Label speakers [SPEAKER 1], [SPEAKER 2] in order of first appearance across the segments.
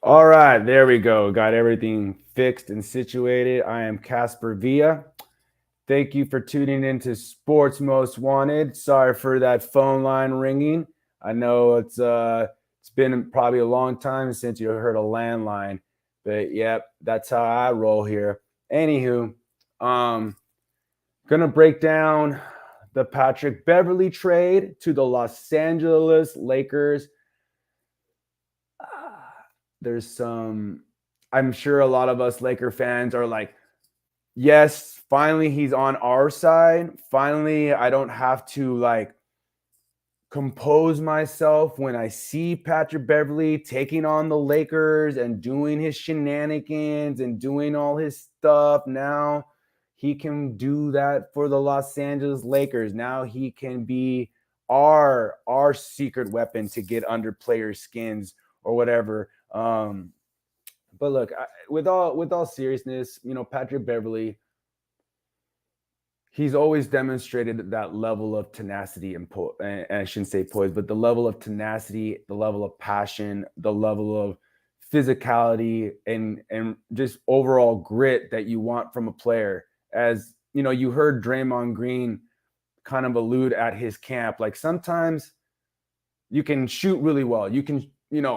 [SPEAKER 1] All right, there we go. Got everything fixed and situated. I am Casper Villa. Thank you for tuning in to Sports Most Wanted. Sorry for that phone line ringing. I know it's been probably a long time since you heard a landline, but yep, that's how I roll here. Anywho, um, gonna break down the Patrick Beverley trade to the Los Angeles Lakers. There's some, I'm sure a lot of us Laker fans are like, yes, finally he's on our side. Finally, I don't have to like compose myself when I see Patrick Beverley taking on the Lakers and doing his shenanigans and doing all his stuff. Now he can do that for the Los Angeles Lakers. Now he can be our secret weapon to get under players' skins or whatever. But look, with all seriousness, Patrick Beverley, he's always demonstrated that level of tenacity and I shouldn't say poise, but the level of tenacity, the level of passion, the level of physicality, and just overall grit that you want from a player. As you heard Draymond Green kind of allude at his camp, like sometimes you can shoot really well, you can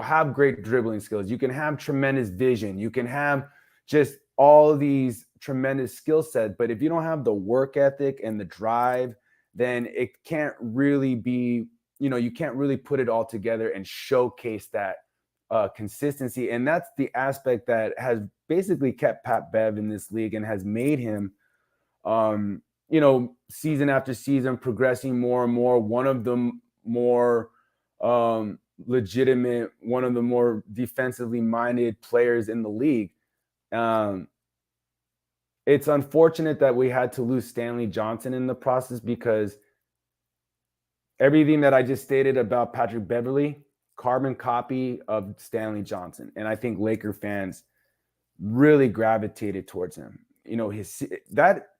[SPEAKER 1] have great dribbling skills, you can have tremendous vision, you can have just all of these tremendous skill sets, but if you don't have the work ethic and the drive, then it can't really be, you can't really put it all together and showcase that consistency. And that's the aspect that has basically kept Pat Bev in this league and has made him season after season progressing more and more, one of the more legitimate, one of the more defensively minded players in the league. um, it's unfortunate that we had to lose Stanley Johnson in the process, because everything that I just stated about Patrick Beverley, carbon copy of Stanley Johnson. And I think Laker fans really gravitated towards him. His that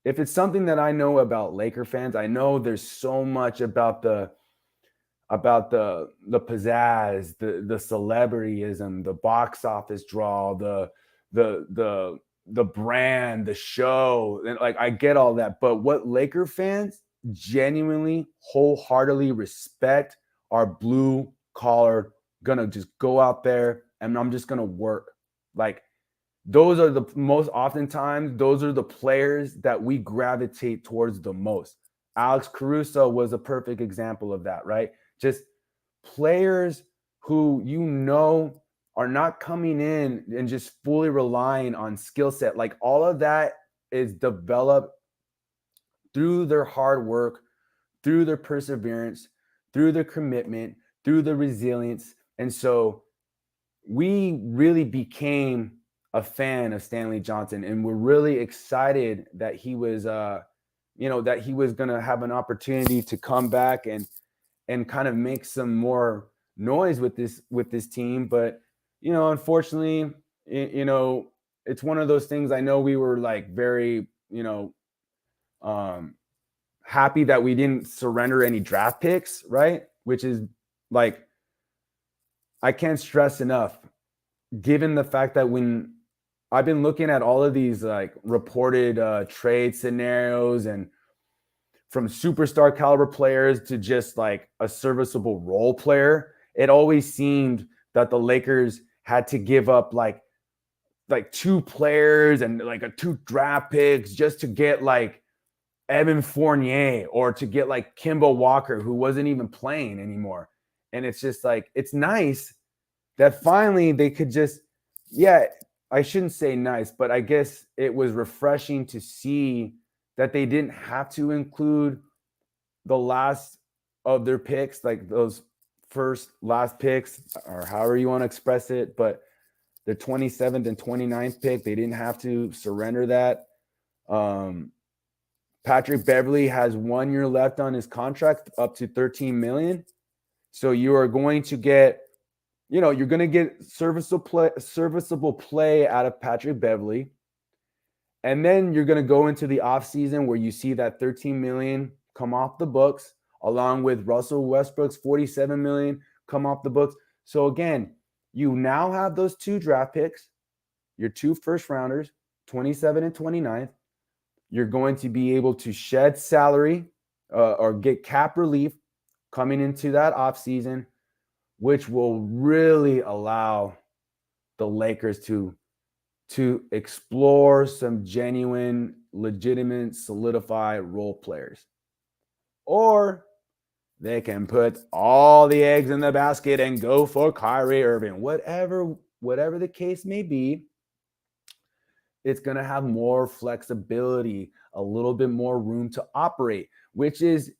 [SPEAKER 1] if it's something that I know about Laker fans, I know there's so much about the pizzazz, the celebrityism, the box office draw, the brand, the show, and like I get all that. But what Laker fans genuinely, wholeheartedly respect are blue collar, gonna just go out there and I'm just gonna work. Like those are the most oftentimes, those are the players that we gravitate towards the most. Alex Caruso was a perfect example of that, right? Just players who are not coming in and just fully relying on skill set. Like all of that is developed through their hard work, through their perseverance, through their commitment, through the resilience. And so we really became a fan of Stanley Johnson, and we're really excited that he was that he was going to have an opportunity to come back and kind of make some more noise with this team. But unfortunately, it's one of those things. I know we were like very um happy that we didn't surrender any draft picks, right? Which is like, I can't stress enough, given the fact that when I've been looking at all of these like reported trade scenarios, and from superstar caliber players to just like a serviceable role player, it always seemed that the Lakers had to give up like two players and like a two draft picks just to get like Evan Fournier, or to get like Kimba Walker, who wasn't even playing anymore. And it's just like, it's nice that finally they could just, yeah, I shouldn't say nice, but I guess it was refreshing to see that they didn't have to include the last of their picks, like those last picks, or however you want to express it. But the 27th and 29th pick, they didn't have to surrender that. Patrick Beverley has 1 year left on his contract, up to $13 million. So you are going to get, you're going to get serviceable play out of Patrick Beverley. And then you're going to go into the offseason where you see that $13 million come off the books, along with Russell Westbrook's $47 million come off the books. So again, You now have those 2 draft picks, your 2 first rounders, 27 and 29th. You're going to be able to shed salary or get cap relief coming into that offseason, which will really allow the Lakers to explore some genuine, legitimate, solidified role players. Or they can put all the eggs in the basket and go for Kyrie Irving. Whatever the case may be, it's going to have more flexibility, a little bit more room to operate, which is,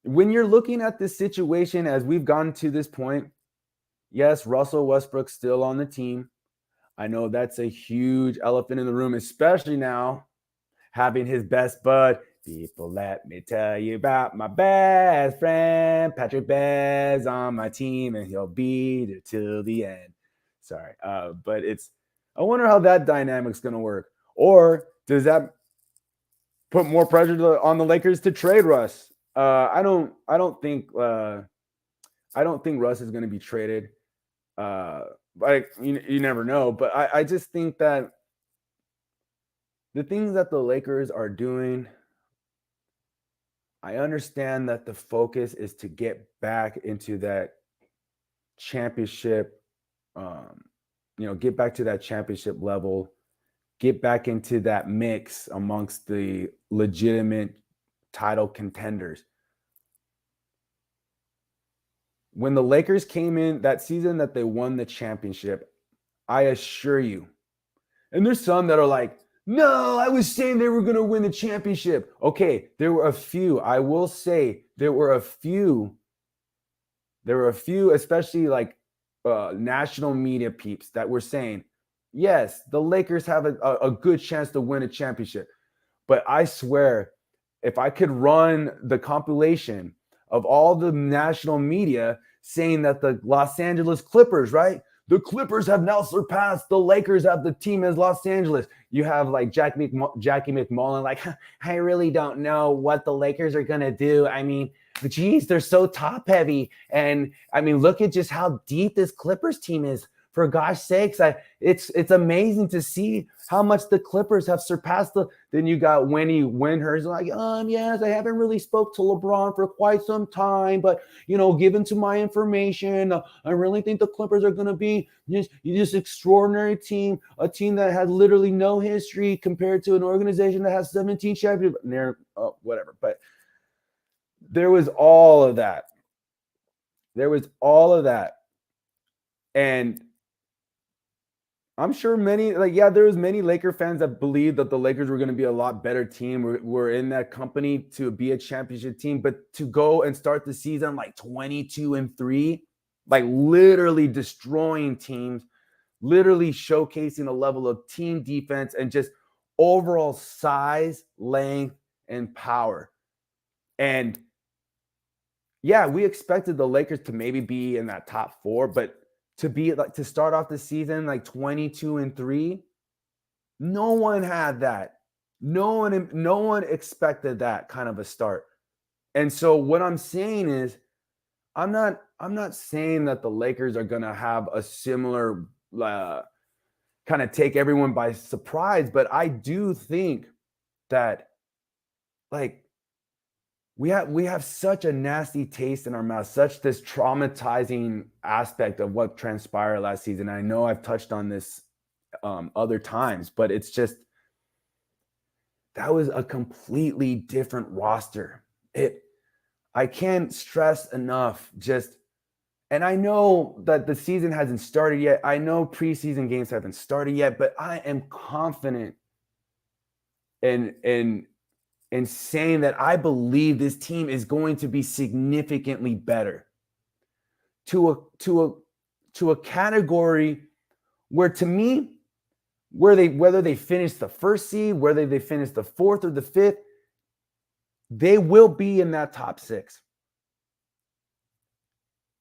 [SPEAKER 1] when you're looking at this situation as we've gotten to this point, yes, Russell Westbrook's still on the team. I know that's a huge elephant in the room, especially now having his best bud. People, let me tell you about my best friend. Patrick Bev's on my team, and he'll be there till the end. Sorry, but I wonder how that dynamic's going to work. Or does that put more pressure on the Lakers to trade Russ? I don't think Russ is going to be traded. But you never know. But I just think that the things that the Lakers are doing, I understand that the focus is to get back into that championship, get back to that championship level, get back into that mix amongst the legitimate title contenders. When the Lakers came in that season that they won the championship, I assure you, and there's some that are like, no, I was saying they were going to win the championship. Okay, there were a few. I will say there were a few, especially like national media peeps that were saying, yes, the Lakers have a good chance to win a championship. But I swear, if I could run the compilation of all the national media saying that the Los Angeles Clippers, right? The Clippers have now surpassed the Lakers of the team as Los Angeles. You have like Jackie McMullen, like, I really don't know what the Lakers are going to do. I mean, geez, they're so top heavy. And I mean, look at just how deep this Clippers team is. For gosh sakes, it's amazing to see how much the Clippers have surpassed the. Then you got Winnie Windhurst like, yes, I haven't really spoke to LeBron for quite some time, but given to my information, I really think the Clippers are going to be this extraordinary team, a team that has literally no history compared to an organization that has 17 championships. Whatever, but there was all of that. And I'm sure there was many Laker fans that believed that the Lakers were going to be a lot better team. We're in that company to be a championship team, but to go and start the season like 22-3, like literally destroying teams, literally showcasing a level of team defense and just overall size, length, and power. And yeah, we expected the Lakers to maybe be in that top 4, but to start off the season like 22-3, no one had that. No one expected that kind of a start. And so what I'm saying is, I'm not saying that the Lakers are going to have a similar kind of take everyone by surprise, but I do think that we have such a nasty taste in our mouth, such this traumatizing aspect of what transpired last season. I know I've touched on this other times, but it's just, that was a completely different roster. I can't stress enough and I know that the season hasn't started yet. I know preseason games haven't started yet, but I am confident in saying that I believe this team is going to be significantly better to a category where, to me, whether they finish the first seed, whether they finish the 4th or the 5th, they will be in that top 6.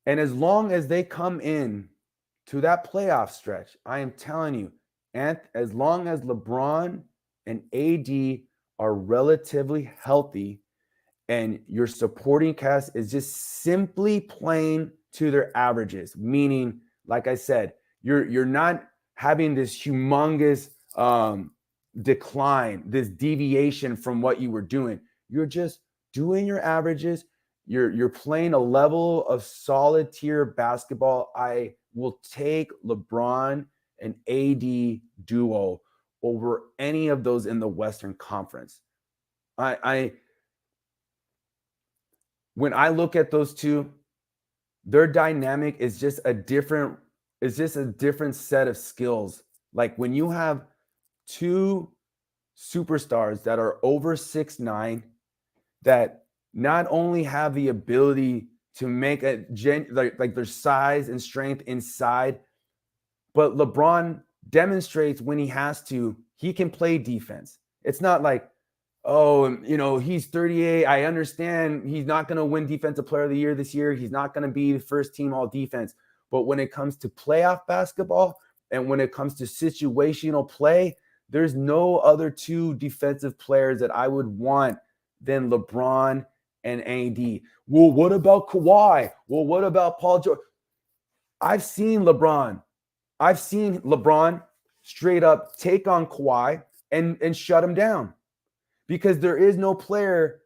[SPEAKER 1] And as long as they come in to that playoff stretch, I am telling you, and as long as LeBron and AD are relatively healthy and your supporting cast is just simply playing to their averages, meaning like I said, you're not having this humongous decline, this deviation from what you were doing. You're just doing your averages. You're playing a level of solid tier basketball. I will take LeBron and AD duo over any of those in the Western Conference. I when I look at those two, their dynamic is just a different set of skills. Like when you have two superstars that are over 6'9", that not only have the ability to make like their size and strength inside, but LeBron demonstrates when he has to, he can play defense. It's not like, oh, he's 38. I understand he's not going to win Defensive Player of the Year this year. He's not going to be the first team all defense. But when it comes to playoff basketball and when it comes to situational play, there's no other two defensive players that I would want than LeBron and AD. Well, what about Kawhi? Well, what about Paul George? I've seen LeBron straight up take on Kawhi and shut him down, because there is no player,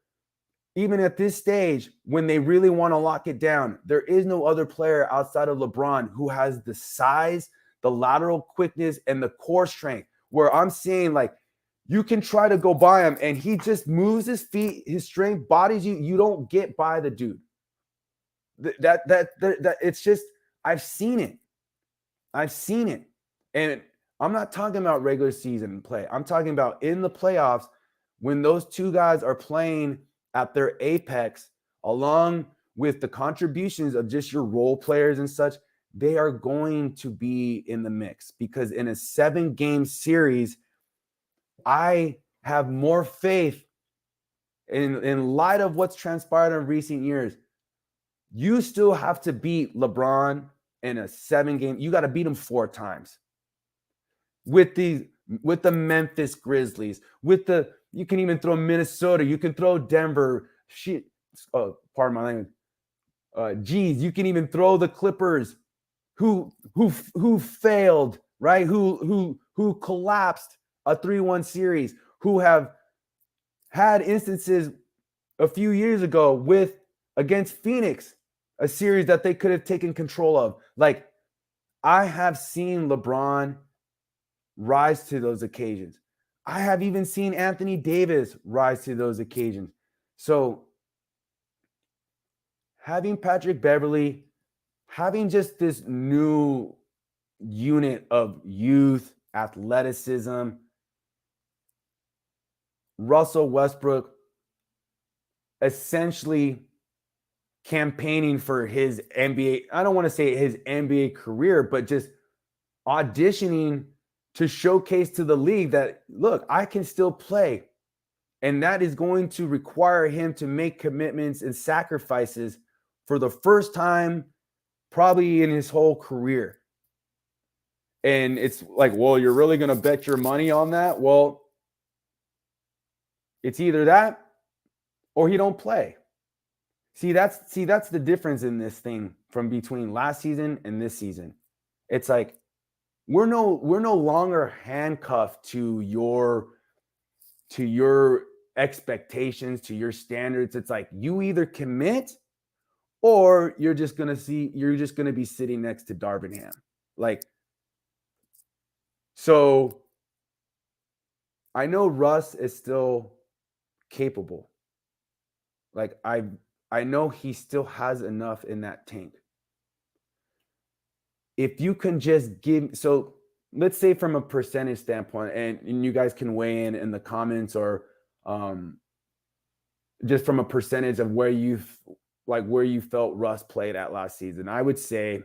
[SPEAKER 1] even at this stage, when they really want to lock it down, there is no other player outside of LeBron who has the size, the lateral quickness, and the core strength, where I'm saying, like, you can try to go by him and he just moves his feet, his strength bodies you. You don't get by the dude. That it's just, I've seen it. And I'm not talking about regular season play. I'm talking about in the playoffs, when those two guys are playing at their apex, along with the contributions of just your role players and such, they are going to be in the mix, because in a 7-game series, I have more faith in light of what's transpired in recent years. You still have to beat LeBron in a 7-game. You got to beat him 4 times. With the Memphis Grizzlies, you can even throw Minnesota, you can throw Denver. Shit, pardon my language. You can even throw the Clippers, who failed, right? Who collapsed a 3-1 series, who have had instances a few years ago against Phoenix, a series that they could have taken control of. Like, I have seen LeBron rise to those occasions. I have even seen Anthony Davis rise to those occasions. So having Patrick Beverley, having just this new unit of youth, athleticism, Russell Westbrook essentially campaigning for his NBA, I don't want to say his NBA career, but just auditioning to showcase to the league that, look, I can still play. And that is going to require him to make commitments and sacrifices for the first time probably in his whole career. And it's like, well, you're really going to bet your money on that? Well, it's either that or he don't play. See, that's the difference in this thing from between last season and this season. It's like, we're no longer handcuffed to your expectations, to your standards. It's like, you either commit or you're just going to be sitting next to Darvingham. Like, so I know Russ is still capable. Like, I know he still has enough in that tank. If you can just so let's say from a percentage standpoint, and you guys can weigh in the comments, or just from a percentage of where you felt Russ played at last season, I would say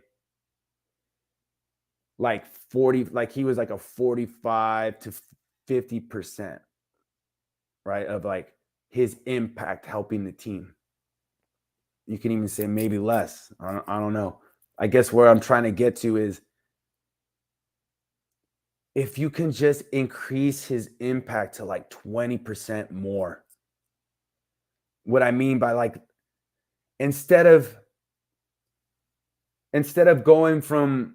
[SPEAKER 1] like 40, like he was like a 45 to 50%, right, of like his impact helping the team. You can even say maybe less. I don't know. I guess where I'm trying to get to is, if you can just increase his impact to like 20% more. What I mean by, like, instead of going from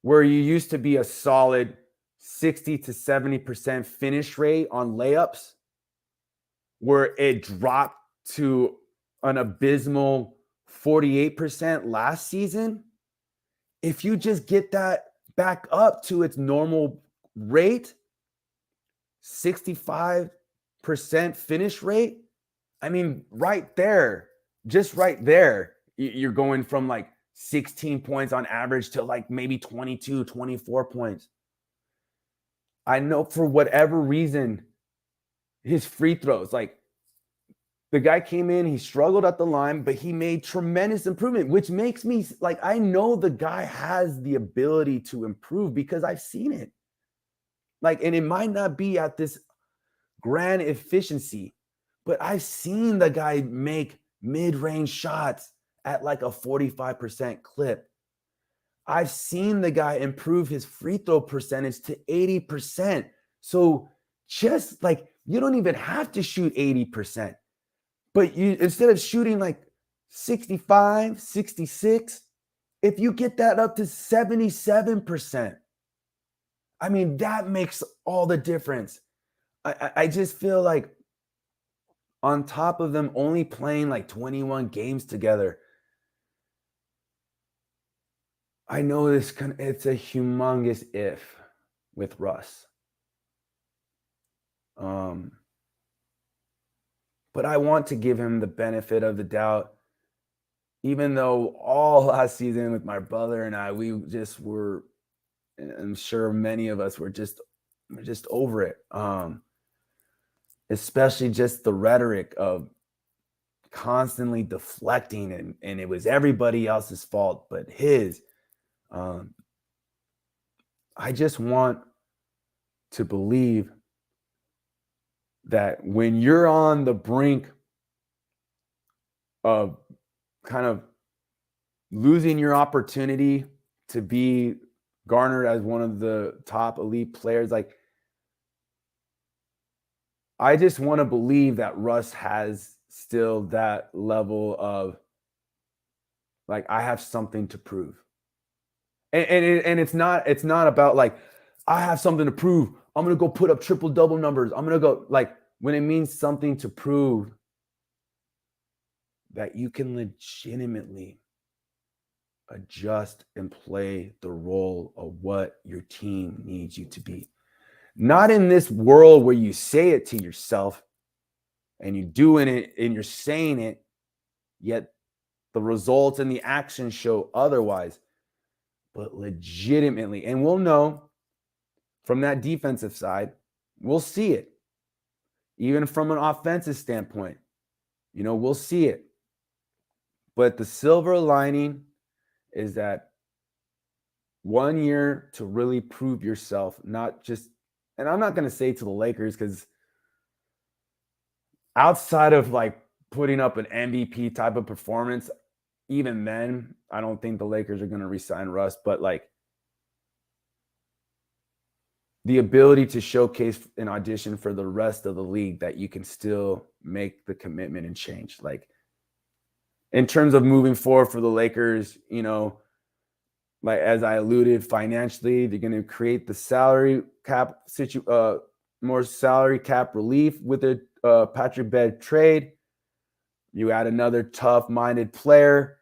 [SPEAKER 1] where you used to be a solid 60 to 70% finish rate on layups, where it dropped to an abysmal 48% last season. If you just get that back up to its normal rate, 65% finish rate, I mean, right there, just right there, you're going from like 16 points on average to like maybe 22, 24 points. I know for whatever reason, his free throws, like the guy came in, he struggled at the line, but he made tremendous improvement, which makes me like, I know the guy has the ability to improve because I've seen it. Like, and it might not be at this grand efficiency, but I've seen the guy make mid-range shots at like a 45% clip. I've seen the guy improve his free throw percentage to 80%. So just like, you don't even have to shoot 80%, but you, instead of shooting like 65, 66, if you get that up to 77%, I mean, that makes all the difference. I just feel like on top of them only playing like 21 games together, I know it's a humongous if with Russ. But I want to give him the benefit of the doubt, even though all last season with my brother and I, we just were, and I'm sure many of us were just over it. Especially just the rhetoric of constantly deflecting and it was everybody else's fault but his. I just want to believe that when you're on the brink of kind of losing your opportunity to be garnered as one of the top elite players, like, I just want to believe that Russ has still that level of like, I have something to prove. And it's not about like, I have something to prove, I'm going to go put up triple double numbers, I'm going to go, like, when it means something to prove that you can legitimately adjust and play the role of what your team needs you to be. Not in this world where you say it to yourself and you're doing it and you're saying it, yet the results and the actions show otherwise, but legitimately. And we'll know from that defensive side, we'll see it. Even from an offensive standpoint, we'll see it. But the silver lining is that 1 year to really prove yourself, not just, and I'm not going to say to the Lakers, because outside of like putting up an MVP type of performance, even then, I don't think the Lakers are going to re-sign Russ, but like the ability to showcase an audition for the rest of the league that you can still make the commitment and change. Like in terms of moving forward for the Lakers, like as I alluded, financially, they're going to create the salary cap more salary cap relief with the Patrick Bev trade. You add another tough-minded player,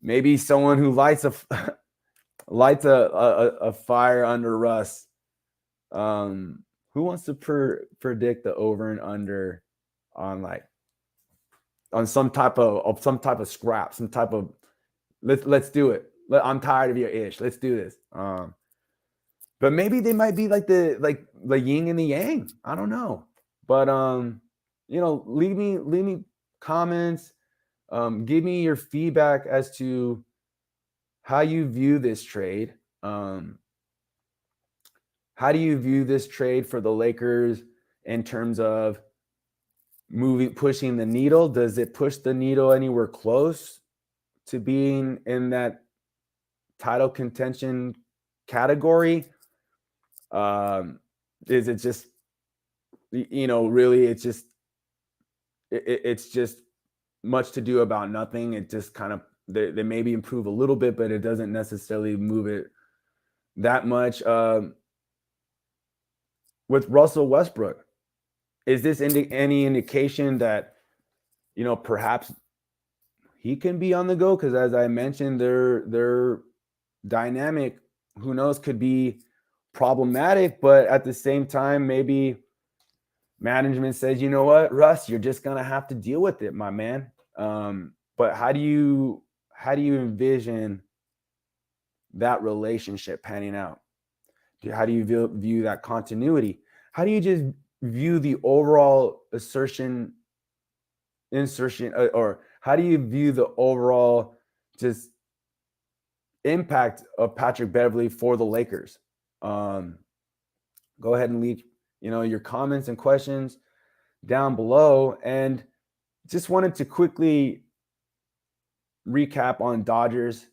[SPEAKER 1] maybe someone who lights a fire under Russ. Who wants to predict the over and under on some type of scrap, some type of let's do it. I'm tired of your ish. Let's do this. But maybe they might be like the yin and the yang. I don't know. But leave me comments. Give me your feedback as to how you view this trade. How do you view this trade for the Lakers in terms of pushing the needle? Does it push the needle anywhere close to being in that title contention category? Is it just, really, it's just much to do about nothing? It just kind of, they maybe improve a little bit, but it doesn't necessarily move that much with Russell Westbrook. Is this any indication that, perhaps he can be on the go? Because as I mentioned, their dynamic, who knows, could be problematic. But at the same time, maybe management says, you know what, Russ, you're just gonna have to deal with it, my man. But how do you envision that relationship panning out? How do you view that continuity? How do you just view the overall insertion, or how do you view the overall just impact of Patrick Beverley for the Lakers? Go ahead and leave, your comments and questions down below. And just wanted to quickly recap on Dodgers.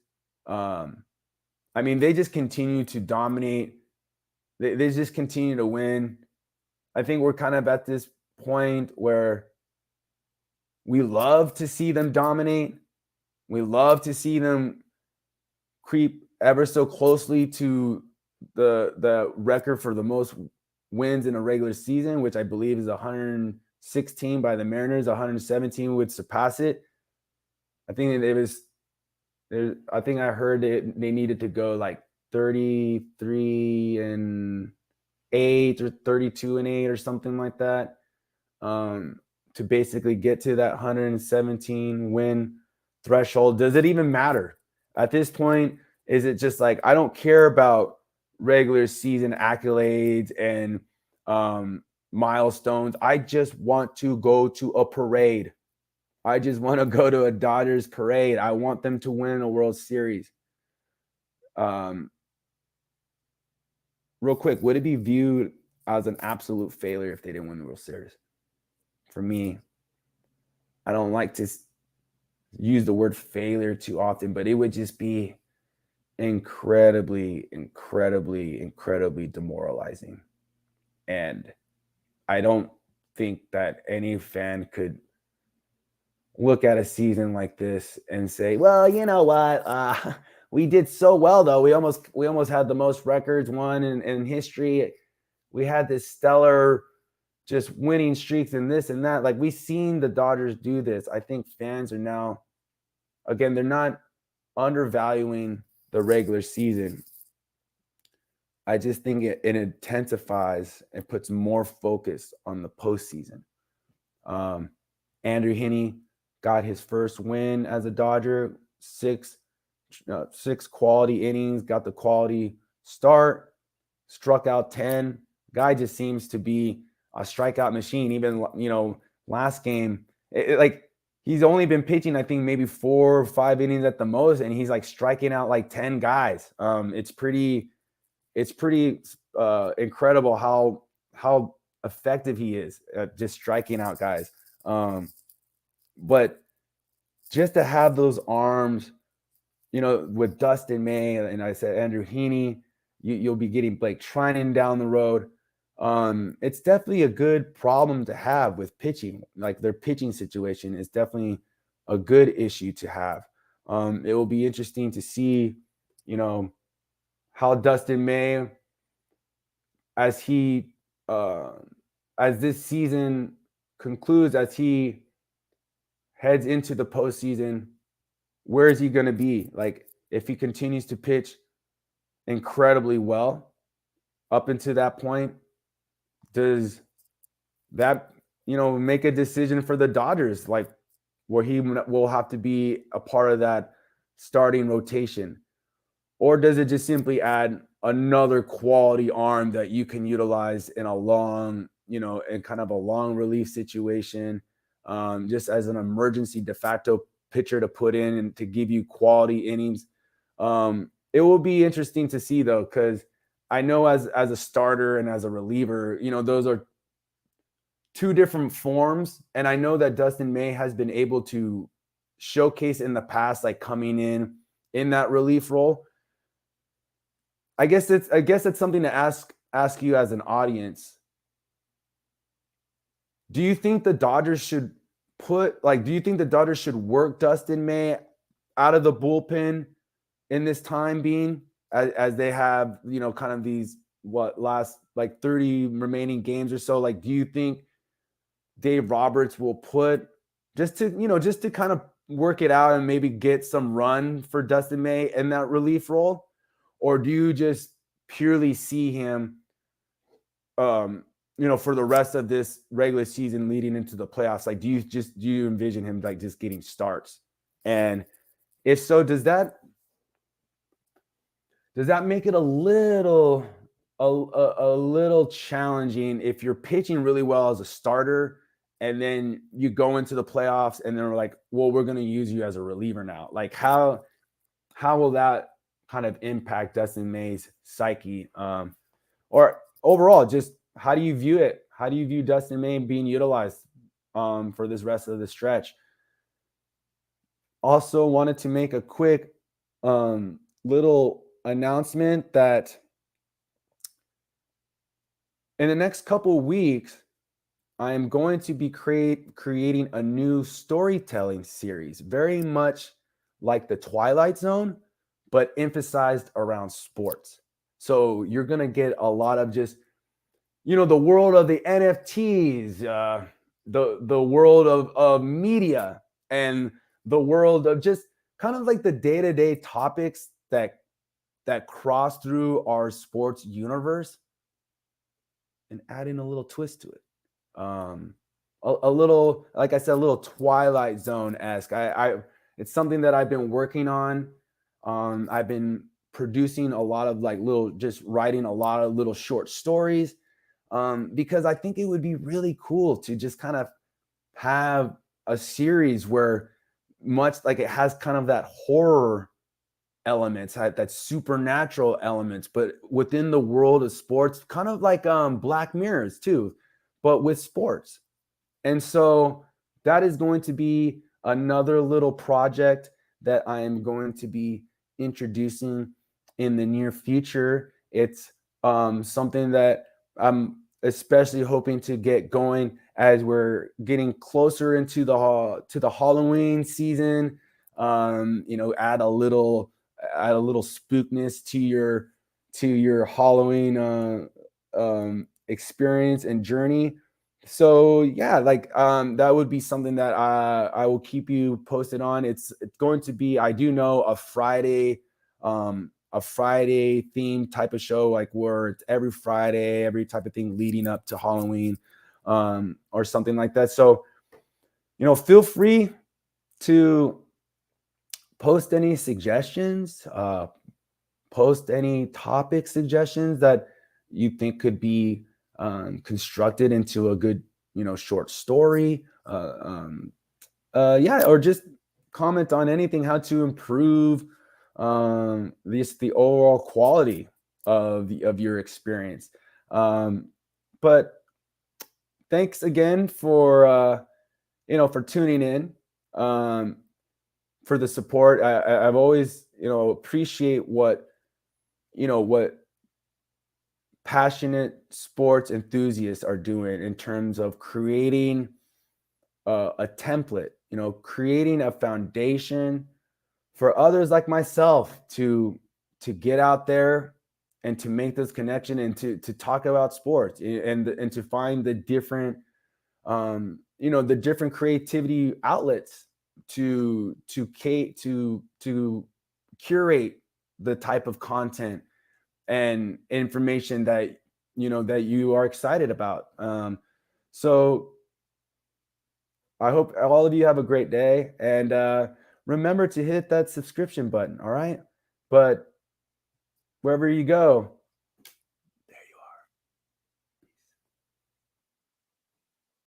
[SPEAKER 1] They just continue to dominate. They just continue to win. I think we're kind of at this point where we love to see them dominate. We love to see them creep ever so closely to the record for the most wins in a regular season, which I believe is 116 by the Mariners. 117 would surpass it. I think I heard they needed to go like 33-8 or 32-8 or something like that, to basically get to that 117 win threshold. Does it even matter at this point? Is it just like, I don't care about regular season accolades and milestones. I just want to go to a parade. I just want to go to a Dodgers parade. I want them to win a World Series. Real quick, would it be viewed as an absolute failure if they didn't win the World Series? For me, I don't like to use the word failure too often, but it would just be incredibly, incredibly, incredibly demoralizing. And I don't think that any fan could look at a season like this and say, well, you know what? We did so well, though. We almost had the most records won in history. We had this stellar just winning streaks and this and that. Like, we've seen the Dodgers do this. I think fans are now, again, they're not undervaluing the regular season. I just think it intensifies and puts more focus on the postseason. Andrew Heaney got his first win as a Dodger, six quality innings, got the quality start, struck out 10. Guy just seems to be a strikeout machine. Even, last game, he's only been pitching, I think, maybe 4 or 5 innings at the most, and he's like striking out like 10 guys. It's pretty incredible how effective he is at just striking out guys. But just to have those arms, with Dustin May, and I said Andrew Heaney, you'll be getting Blake Treinen down the road. It's definitely a good problem to have with pitching. Like, their pitching situation is definitely a good issue to have. It will be interesting to see, how Dustin May, as this season concludes, as he heads into the postseason, where is he going to be? Like, if he continues to pitch incredibly well up until that point, does that, make a decision for the Dodgers, like, where he will have to be a part of that starting rotation? Or does it just simply add another quality arm that you can utilize in a long, in kind of a long relief situation, just as an emergency de facto pitcher to put in and to give you quality innings? It will be interesting to see, though, because I know as a starter and as a reliever, those are two different forms. And I know that Dustin May has been able to showcase in the past, like, coming in that relief role. I guess it's something to ask you as an audience. Do you think the Dodgers should work Dustin May out of the bullpen in this time being? as they have, kind of these last like 30 remaining games or so, like do you think Dave Roberts will put just to kind of work it out and maybe get some run for Dustin May in that relief role? Or do you just purely see him for the rest of this regular season leading into the playoffs? Like, do you envision him like just getting starts? And if so, does that make it a little challenging if you're pitching really well as a starter and then you go into the playoffs and they're like, well, we're going to use you as a reliever now? Like, how will that kind of impact Dustin May's psyche? Or overall, just how do you view it? How do you view Dustin May being utilized for this rest of the stretch? Also wanted to make a quick little announcement that in the next couple of weeks, I am going to be creating a new storytelling series, very much like the Twilight Zone, but emphasized around sports. So you're going to get a lot of just, the world of the NFTs, the world of media, and the world of just kind of like the day-to-day topics that cross through our sports universe, and adding a little twist to it. A little, like I said, a little Twilight Zone-esque. It's something that I've been working on. I've been producing a lot of just writing a lot of little short stories, because I think it would be really cool to just kind of have a series where much like it has kind of that horror elements, that supernatural elements, but within the world of sports, kind of like Black Mirrors too, but with sports. And so that is going to be another little project that I am going to be introducing in the near future. It's something that I'm especially hoping to get going as we're getting closer into the Halloween season. Add a little spookness to your Halloween experience and journey. So yeah, that would be something that I will keep you posted on. It's going to be, I do know, a Friday themed type of show, like where it's every Friday, every type of thing leading up to Halloween, or something like that. So, feel free to post any suggestions, post any topic suggestions that you think could be constructed into a good, short story. Or just comment on anything, how to improve the overall quality of your experience. But thanks again for tuning in, for the support. I've always appreciate what passionate sports enthusiasts are doing in terms of creating a template, creating a foundation for others like myself to get out there and to make this connection and to talk about sports, and to find the different the different creativity outlets to curate the type of content and information that you are excited about. So I hope all of you have a great day, and remember to hit that subscription button. All right, but wherever you go,